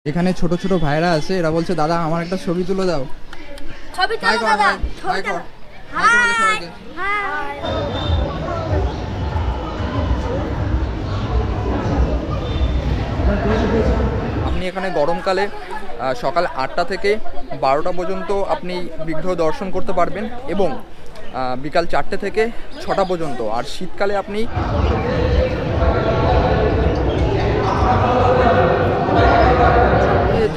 এখানে ছোট ছোট ভাইরা আছে, এরা বলছে দাদা আমার একটা ছবি তুলে দাও। ছবি তোলো দাদা, ছবি তোলো। High high. আপনি এখানে গরমকালে সকাল 8টা থেকে 12টা পর্যন্ত আপনি বিগ্রহ দর্শন করতে পারবেন এবং বিকাল 4টে থেকে 6টা পর্যন্ত। আর শীতকালে আপনি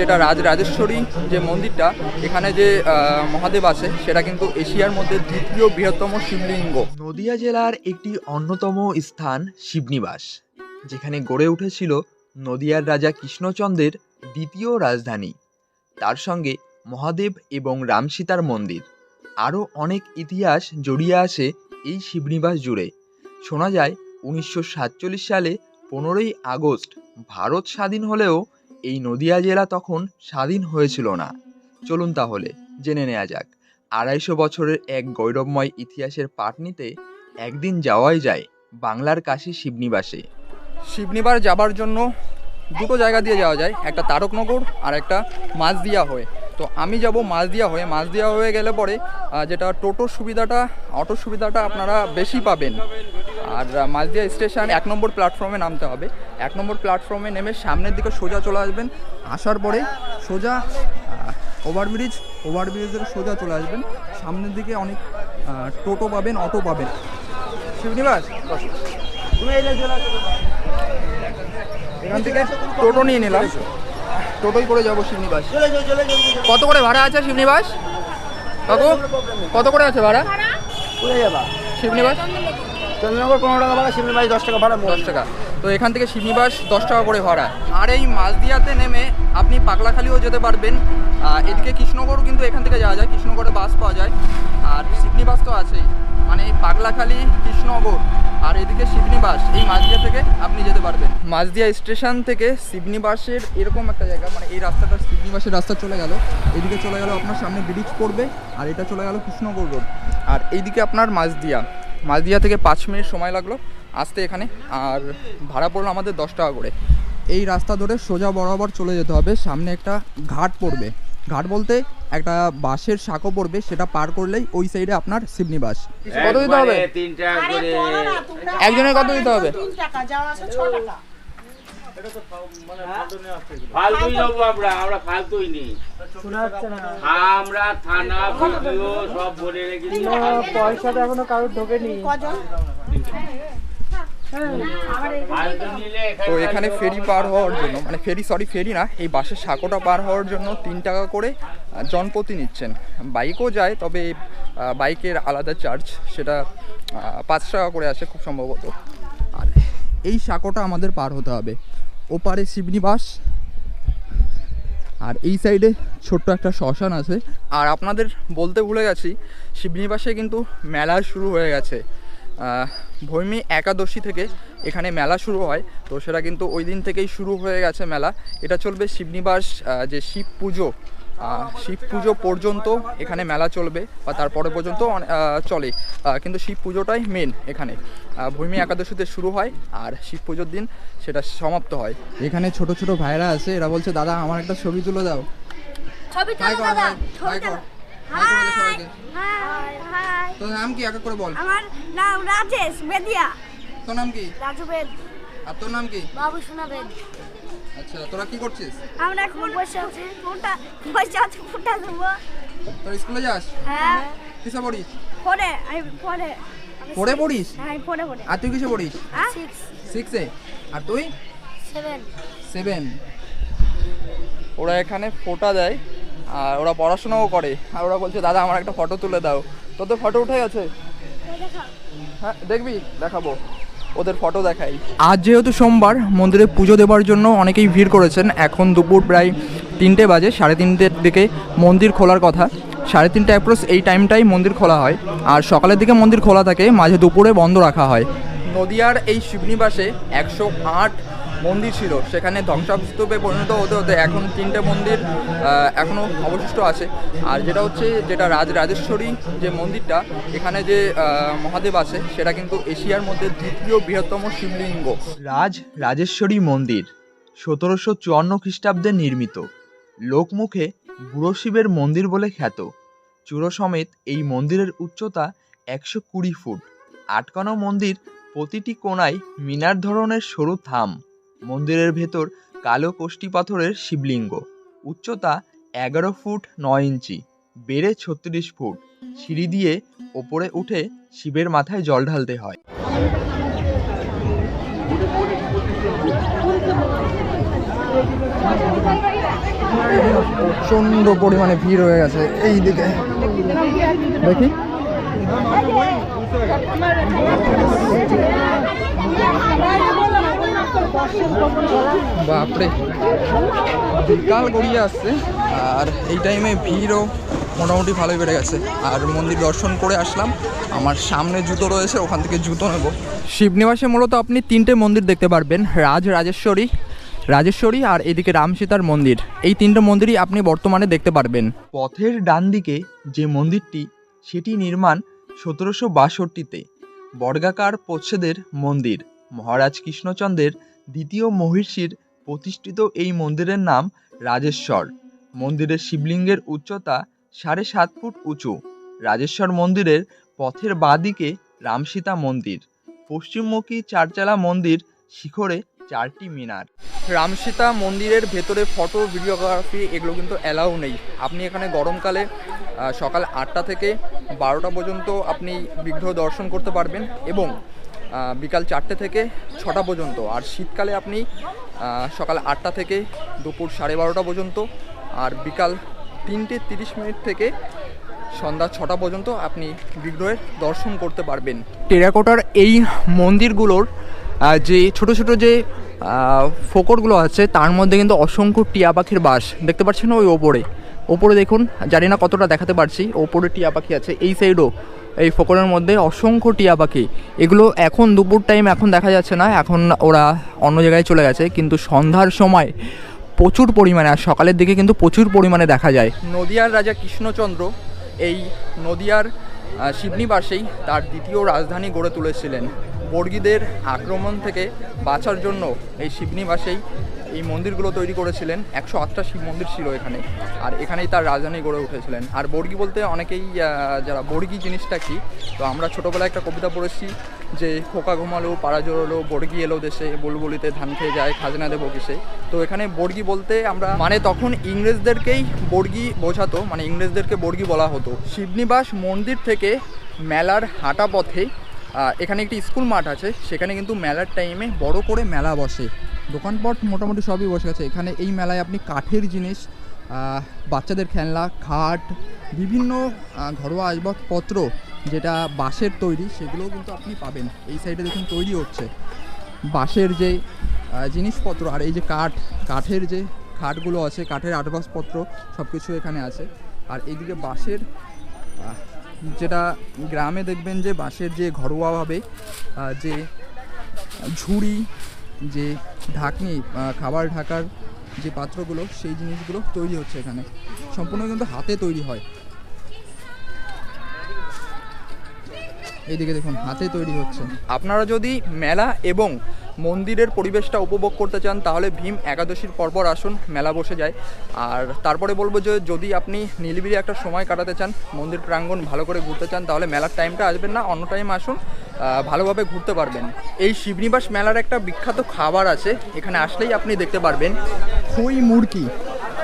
যেটা রাজরাজেশ্বরী যে মন্দিরটা, এখানে যে মহাদেব আছে সেটা কিন্তু এশিয়ার মধ্যে দ্বিতীয় বৃহত্তম শিবলিঙ্গ। নদিয়া জেলার একটি অন্যতম স্থান শিবনিবাস, যেখানে গড়ে উঠেছিল নদিয়ার রাজা কৃষ্ণচন্দ্রের দ্বিতীয় রাজধানী। তার সঙ্গে মহাদেব এবং রামসীতার মন্দির, আরও অনেক ইতিহাস জড়িয়ে আছে এই শিবনিবাস জুড়ে। শোনা যায় 1947 সালে 15ই আগস্ট ভারত স্বাধীন হলেও এই নদিয়া জেলা তখন স্বাধীন হয়েছিল না। চলুন তাহলে জেনে নেওয়া যাক 250 বছরের এক গৌরবময় ইতিহাসের পাঠ নিতে একদিন যাওয়াই যায় বাংলার কাশী শিবনিবাসে। শিবনিবাস যাবার জন্য দুটো জায়গা দিয়ে যাওয়া যায়, একটা তারকনগর আর একটা মাঝদিয়া হয়ে। তো আমি যাব মাঝদিয়া হয়ে গেলে পরে যেটা টোটোর সুবিধাটা, অটোর সুবিধাটা আপনারা বেশি পাবেন। আর মাঝদিয়া স্টেশন 1 নম্বর প্ল্যাটফর্মে নামতে হবে। 1 নম্বর প্ল্যাটফর্মে নেমে সামনের দিকে সোজা চলে আসবেন। আসার পরে সোজা ওভারব্রিজের সোজা চলে আসবেন। সামনের দিকে অনেক টোটো পাবেন, অটো পাবেন। শিবনিবাস এখান থেকে টোটো নিয়ে নিলাম, টোটোই করে যাবো শিবনিবাস। কত করে ভাড়া আছে শিবনিবাস কাকু? কত করে আছে ভাড়া শিবনিবাস? চন্দ্রনগর 15 টাকা ভাড়া, শিবনিবাস 10 টাকা ভাড়া। 10 টাকা। তো এখান থেকে শিবনিবাস 10 টাকা করে ভাড়া। আর এই মাঝদিয়াতে নেমে আপনি পাগলাখালিও যেতে পারবেন। এদিকে কৃষ্ণগড়ও কিন্তু এখান থেকে যাওয়া যায়, কৃষ্ণগড়ে বাস পাওয়া যায়। আর শিবনিবাস তো আছেই, মানে এই পাগলাখালি, কৃষ্ণগড় আর এদিকে শিবনিবাস, এই মাঝদিয়া থেকে আপনি যেতে পারবেন। মাঝদিয়া স্টেশন থেকে শিবনিবাসের এরকম একটা জায়গা, মানে এই রাস্তাটা শিবনিবাসের রাস্তা চলে গেল, এদিকে চলে গেল আপনার সামনে ব্রিজ পড়বে, আর এটা চলে গেল কৃষ্ণগড় রোড। আর এইদিকে আপনার মাঝদিয়া থেকে 5 মিনিট সময় লাগলো আসতে এখানে। আর ভাড়া পড়লো আমাদের 10 টাকা করে। এই রাস্তা ধরে সোজা বরাবর চলে যেতে হবে, সামনে একটা ঘাট পড়বে। ঘাট বলতে একটা বাঁশের সাঁকো পড়বে, সেটা পার করলেই ওই সাইডে আপনার শিবনিবাস। কত দিতে হবে? 3 টাকা করে একজনের কত দিতে হবে? 3 টাকা, যাওয়া আছে 6 টাকা। ফালতুই নেবো আমরা ফালতুই নিই। আমরা থানা ভিডিও সব বলে রেখেছি। পয়সাটা এখনো কারোর ঢোকেনি। কজন? ফালতু নিলে তো এখানে ফেরি পার হওয়ার জন্য, মানে ফেরি না, এই বাসের সাঁকোটা পার হওয়ার জন্য 3 টাকা করে জনপ্রতি নিচ্ছেন। বাইকও যায়, তবে বাইকের আলাদা চার্জ, সেটা 5 টাকা করে আসে খুব সম্ভবত। আর এই সাঁকোটা আমাদের পার হতে হবে। ওপারে শিবনিবাস, আর এই সাইডে ছোট্ট একটা শ্মশান আছে। আর আপনাদের বলতে ভুলে গেছি, শিবনিবাসে কিন্তু মেলা শুরু হয়ে গেছে। ভৈমী একাদশী থেকে এখানে মেলা শুরু হয়, তো সেটা কিন্তু ওই দিন থেকেই শুরু হয়ে গেছে মেলা। এটা চলবে শিবনিবাস, যে শিব পুজো পর্যন্ত এখানে মেলা চলবে, বা তারপরে পর্যন্ত চলে। কিন্তু শিব পুজোটাই মেন এখানে। ভৈমী একাদশীতে শুরু হয় আর শিব পুজোর দিন সেটা সমাপ্ত হয়। এখানে ছোট ছোট ভাইরা আছে, এরা বলছে দাদা আমার একটা ছবি তুলে দাও। ছবি তোলো দাদা, ছবি তোলো। High high. তোর নাম কি আগে করে বল? আমার নাম রাজেশ বেদিয়া। তোর নাম কি? রাজু বেদ। আর তোর নাম কি? বাবু সোনা বেদ। আচ্ছা, তোরা কি করছিস? আমরা এখন বসে আছি, ফুটা দেবো। তোর স্কুলে যাস? হ্যাঁ। কিসে পড়িস? পরে পড়িস? হ্যাঁ, পরে আর তুই কিসে পড়িস? 6 6-এ। আর তুই? 7। ওরা এখানে ফোঁটা দেয় আর ওরা পড়াশোনাও করে। আর ওরা বলছে দাদা আমার একটা ফটো তুলে দাও। তোদের ফটো উঠে গেছে? হ্যাঁ, দেখবি? দেখাবো, ওদের ফটো দেখাই। আজ যেহেতু সোমবার, মন্দিরে পুজো দেওয়ার জন্য অনেকেই ভিড় করেছেন। এখন দুপুর প্রায় 3টে বাজে, 3:30-এর দিকে মন্দির খোলার কথা। 3:30 অ্যাপ্রোচ এই টাইমটাই মন্দির খোলা হয়। আর সকালের দিকে মন্দির খোলা থাকে, মাঝে দুপুরে বন্ধ রাখা হয়। নদিয়ার এই শিবনিবাসে 108 মন্দির ছিল, সেখানে ধ্বংসাস্তূপে পরিণত হতে হতে এখন 3টে মন্দির এখনও অবশিষ্ট আছে। আর যেটা রাজরাজেশ্বরী যে মন্দিরটা, এখানে যে মহাদেব আছে সেটা কিন্তু এশিয়ার মধ্যে দ্বিতীয় বৃহত্তম শিবলিঙ্গ। রাজেশ্বরী মন্দির 1754 খ্রিস্টাব্দে নির্মিত। লোকমুখে বুড়ো শিবের মন্দির বলে খ্যাত। চূড়ো সমেত এই মন্দিরের উচ্চতা 120 ফুট। আটকানো মন্দির, প্রতিটি কোণায় মিনার ধরনের সরু থাম। মন্দিরের ভেতর কালো কোষ্টি পাথরের শিবলিঙ্গ। উচ্চতা 11 ফুট 9 ইঞ্চি, বেড়ে 36 ফুট। সিঁড়ি দিয়ে ওপরে উঠে শিবের মাথায় জল ঢালতে হয়। প্রচণ্ড পরিমাণে ভিড় হয়ে গেছে এই দিকে, দেখি। বাপরে, বিকাল গড়িয়ে আসছে আর এই টাইমে ভিড়ও মোটামুটি ভালোই বেড়ে গেছে। আর মন্দির দর্শন করে আসলাম, আমার সামনে জুতো রয়েছে, ওখান থেকে জুতো নেব। শিবনিবাসে মূলত আপনি 3টে মন্দির দেখতে পারবেন, রাজেশ্বরী আর এদিকে রামসীতার মন্দির। এই 3টে মন্দিরই আপনি বর্তমানে দেখতে পারবেন। পথের ডান দিকে যে মন্দিরটি, সেটি নির্মাণ 1762-তে। বর্গাকার প্রচ্ছদের মন্দির। মহারাজ কৃষ্ণচন্দ্রের দ্বিতীয় মহিষীর প্রতিষ্ঠিত এই মন্দিরের নাম রাজেশ্বর। মন্দিরের শিবলিঙ্গের উচ্চতা 7.5 ফুট উঁচু। রাজেশ্বর মন্দিরের পথের বাঁ দিকে রামসীতা মন্দির। পশ্চিমমুখী চারচালা মন্দির, শিখরে 4টি মিনার। রামসীতা মন্দিরের ভেতরে ফটো, ভিডিওগ্রাফি এগুলো কিন্তু অ্যালাউ নেই। আপনি এখানে গরমকালে সকাল 8টা থেকে 12টা পর্যন্ত আপনি বিগ্রহ দর্শন করতে পারবেন এবং বিকাল 4টে থেকে 6টা পর্যন্ত। আর শীতকালে আপনি সকাল 8টা থেকে দুপুর 12:30টা পর্যন্ত, আর বিকাল 3:30 থেকে সন্ধ্যা 6টা পর্যন্ত আপনি বিগ্রহের দর্শন করতে পারবেন। টেরাকোটার এই মন্দিরগুলোর যে ছোট ছোট যে ফোকরগুলো আছে, তার মধ্যে কিন্তু অসংখ্য টিয়া পাখির বাস দেখতে পাচ্ছেন। ওই ওপরে দেখুন, জানি না কতটা দেখাতে পারছি, ওপরে টিয়া পাখি আছে। এই সাইডও এই ফোকরের মধ্যে অসংখ্য টিয়া পাখি। এগুলো এখন দুপুর টাইম এখন দেখা যাচ্ছে না, এখন ওরা অন্য জায়গায় চলে গেছে, কিন্তু সন্ধ্যার সময় প্রচুর পরিমাণে, আর সকালের দিকে কিন্তু প্রচুর পরিমাণে দেখা যায়। নদিয়ার রাজা কৃষ্ণচন্দ্র এই নদিয়ার শিবনিবাসেই তার দ্বিতীয় রাজধানী গড়ে তুলেছিলেন। বর্গীদের আক্রমণ থেকে বাঁচার জন্য এই শিবনিবাসেই এই মন্দিরগুলো তৈরি করেছিলেন। 108টা শিব মন্দির ছিল এখানে, আর এখানেই তার রাজধানী গড়ে উঠেছিলেন। আর বর্গী বলতে অনেকেই যারা বর্গী জিনিসটা কি, তো আমরা ছোটোবেলায় একটা কবিতা পড়েছি যে খোকা ঘুমালো পাড়া জোড়ালো, বর্গী এলো দেশে, বুলবুলিতে ধান খেয়ে যায়, খাজনা দেবো কিসে। তো এখানে বর্গী বলতে আমরা মানে তখন ইংরেজদেরকেই বর্গী বোঝাতো, মানে ইংরেজদেরকে বর্গী বলা হতো। শিবনিবাস মন্দির থেকে মেলার হাঁটা পথে এখানে একটি স্কুল মাঠ আছে, সেখানে কিন্তু মেলার টাইমে বড় করে মেলা বসে। দোকানপাট মোটামুটি সবই বসে আছে এখানে। এই মেলায় আপনি কাঠের জিনিস, বাচ্চাদের খেলনা, খাট, বিভিন্ন ঘরোয়া আসবাবপত্র যেটা বাঁশের তৈরি, সেগুলোও কিন্তু আপনি পাবেন। এই সাইডে দেখুন তৈরি হচ্ছে বাঁশের যে জিনিসপত্র, আর এই যে কাঠের যে খাটগুলো আছে, কাঠের আসবাবপত্র সব কিছু এখানে আছে। আর এইদিকে বাঁশের, যেটা গ্রামে দেখবেন যে বাঁশের যে ঘরোয়াভাবে যে ঝুড়ি, যে ঢাকনি, খাবার ঢাকার যে পাত্রগুলো, সেই জিনিসগুলো তৈরি হচ্ছে এখানে। সম্পূর্ণ কিন্তু হাতে তৈরি হয়। এইদিকে দেখুন হাতে তৈরি হচ্ছে। আপনারা যদি মেলা এবং মন্দিরের পরিবেশটা উপভোগ করতে চান, তাহলে ভীম একাদশীর পরপর আসুন, মেলা বসে যায়। আর তারপরে বলবো যে যদি আপনি নিরিবিলি একটা সময় কাটাতে চান, মন্দির প্রাঙ্গণ ভালো করে ঘুরতে চান, তাহলে মেলার টাইমটা আসবেন না, অন্য টাইম আসুন, ভালোভাবে ঘুরতে পারবেন। এই শিবনিবাস মেলার একটা বিখ্যাত খাবার আছে, এখানে আসলেই আপনি দেখতে পারবেন, খই মুরকি।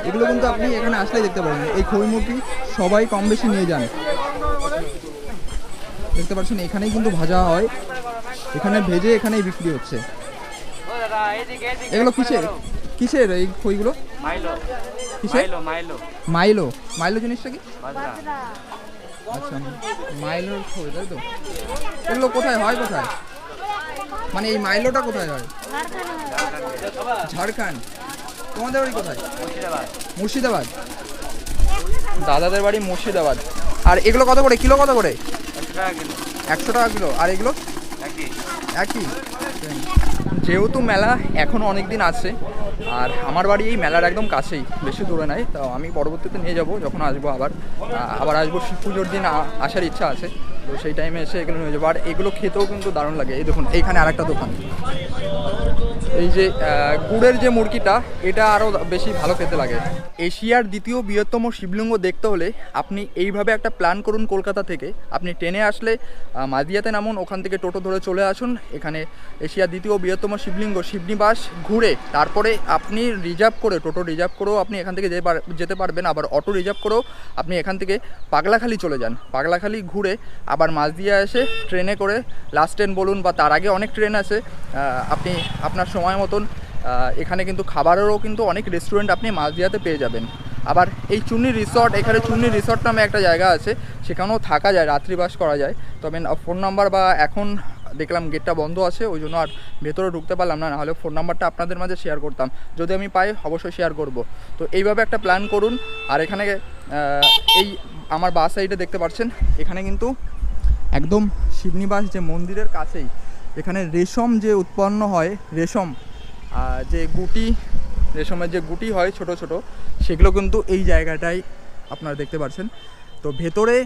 এগুলো কিন্তু আপনি এখানে আসলেই দেখতে পারবেন। এই খই মুরকি সবাই কম বেশি নিয়ে যান। দেখতে পাচ্ছেন এখানেই কিন্তু ভাজা হয়, এখানে ভেজে এখানেই বিক্রি হচ্ছে। এগুলো কিসের এই খইগুলো? কিসের? মাইলো জিনিসটা কি? আচ্ছা, মাইলোর খই, তাই তো? এগুলো কোথায় হয়, কোথায় মানে এই মাইলোটা কোথায় হয়? ঝাড়খণ্ড। তোমাদের বাড়ি কোথায়? মুর্শিদাবাদ। দাদাদের বাড়ি মুর্শিদাবাদ। আর এগুলো কত করে কিলো? কত করে? 100 টাকা কিলো। আর এগুলো একই। যেহেতু মেলা এখনও অনেক দিন আছে, আর আমার বাড়ি এই মেলার একদম কাছেই, বেশি দূরে নাই, তো আমি পরবর্তীতে নিয়ে যাব যখন আসবো। আবার আসবো, শিব পুজোর দিন আসার ইচ্ছা আছে। তো তো সেই টাইমে এসে এগুলো নিয়ে যাবো। আর এগুলো খেতেও কিন্তু দারুণ লাগে। এই দেখুন এইখানে আরেকটা দোকান, এই যে গুড়ের যে মুরগিটা, এটা আরও বেশি ভালো খেতে লাগে। এশিয়ার দ্বিতীয় বৃহত্তম শিবলিঙ্গ দেখতে হলে আপনি এইভাবে একটা প্ল্যান করুন। কলকাতা থেকে আপনি ট্রেনে আসলে মাদিয়াতে নামুন, ওখান থেকে টোটো ধরে চলে আসুন। এখানে এশিয়ার দ্বিতীয় বৃহত্তম শিবলিঙ্গ শিবনিবাস ঘুরে তারপরে আপনি রিজার্ভ করে, টোটো রিজার্ভ করেও আপনি এখান থেকে যেতে পারবেন। আবার অটো রিজার্ভ করেও আপনি এখান থেকে পাগলাখালি চলে যান। পাগলাখালি ঘুরে আবার মাঝদিয়া এসে ট্রেনে করে লাস্ট ট্রেন বলুন বা তার আগে অনেক ট্রেন আছে, আপনি আপনার সময় মতন এখানে কিন্তু খাবারেরও কিন্তু অনেক রেস্টুরেন্ট আপনি মাঝদিয়াতে পেয়ে যাবেন। আবার এই চুন্নি রিসর্ট, এখানে চুন্নি রিসর্ট নামে একটা জায়গা আছে, সেখানেও থাকা যায়, রাত্রিবাস করা যায়। তবে ফোন নাম্বার বা এখন দেখলাম গেটটা বন্ধ আছে, ওই জন্য আর ভেতরে ঢুকতে পারলাম না, নাহলে ফোন নাম্বারটা আপনাদের মাঝে শেয়ার করতাম। যদি আমি পাই অবশ্যই শেয়ার করব। তো এইভাবে একটা প্ল্যান করুন। আর এখানে এই আমার বাস সাইডে দেখতে পাচ্ছেন, এখানে কিন্তু একদম শিবনিবাস যে মন্দিরের কাছেই এখানে রেশম যে উৎপন্ন হয়, রেশম যে গুটি, রেশমের যে গুটি হয় ছোট ছোট, সেগুলো কিন্তু এই জায়গাটায় আপনারা দেখতে পাচ্ছেন। তো ভেতরে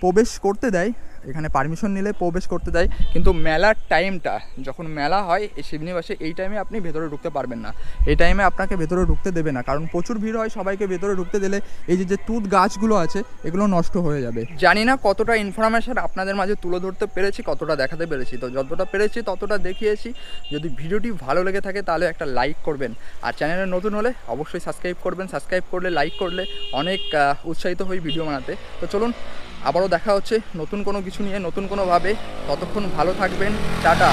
প্রবেশ করতে দেয়, এখানে পারমিশন নিলে প্রবেশ করতে দেয়, কিন্তু মেলার টাইমটা যখন মেলা হয় এই শিবনিবাসে, এই টাইমে আপনি ভেতরে ঢুকতে পারবেন না। এই টাইমে আপনাকে ভেতরে ঢুকতে দেবে না, কারণ প্রচুর ভিড় হয়। সবাইকে ভেতরে ঢুকতে দিলে এই যে তুত গাছগুলো আছে এগুলো নষ্ট হয়ে যাবে। জানি না কতটা ইনফরমেশন আপনাদের মাঝে তুলে ধরতে পেরেছি, কতটা দেখাতে পেরেছি। তো যতটা পেরেছি ততটা দেখিয়েছি। যদি ভিডিওটি ভালো লেগে থাকে তাহলে একটা লাইক করবেন, আর চ্যানেলে নতুন হলে অবশ্যই সাবস্ক্রাইব করবেন। সাবস্ক্রাইব করলে, লাইক করলে অনেক উৎসাহিত হই ভিডিও বানাতে। তো চলুন আবারও দেখা হচ্ছে নতুন কোনো কিছু নিয়ে, নতুন কোনোভাবে। ততক্ষণ ভালো থাকবেন, টাটা।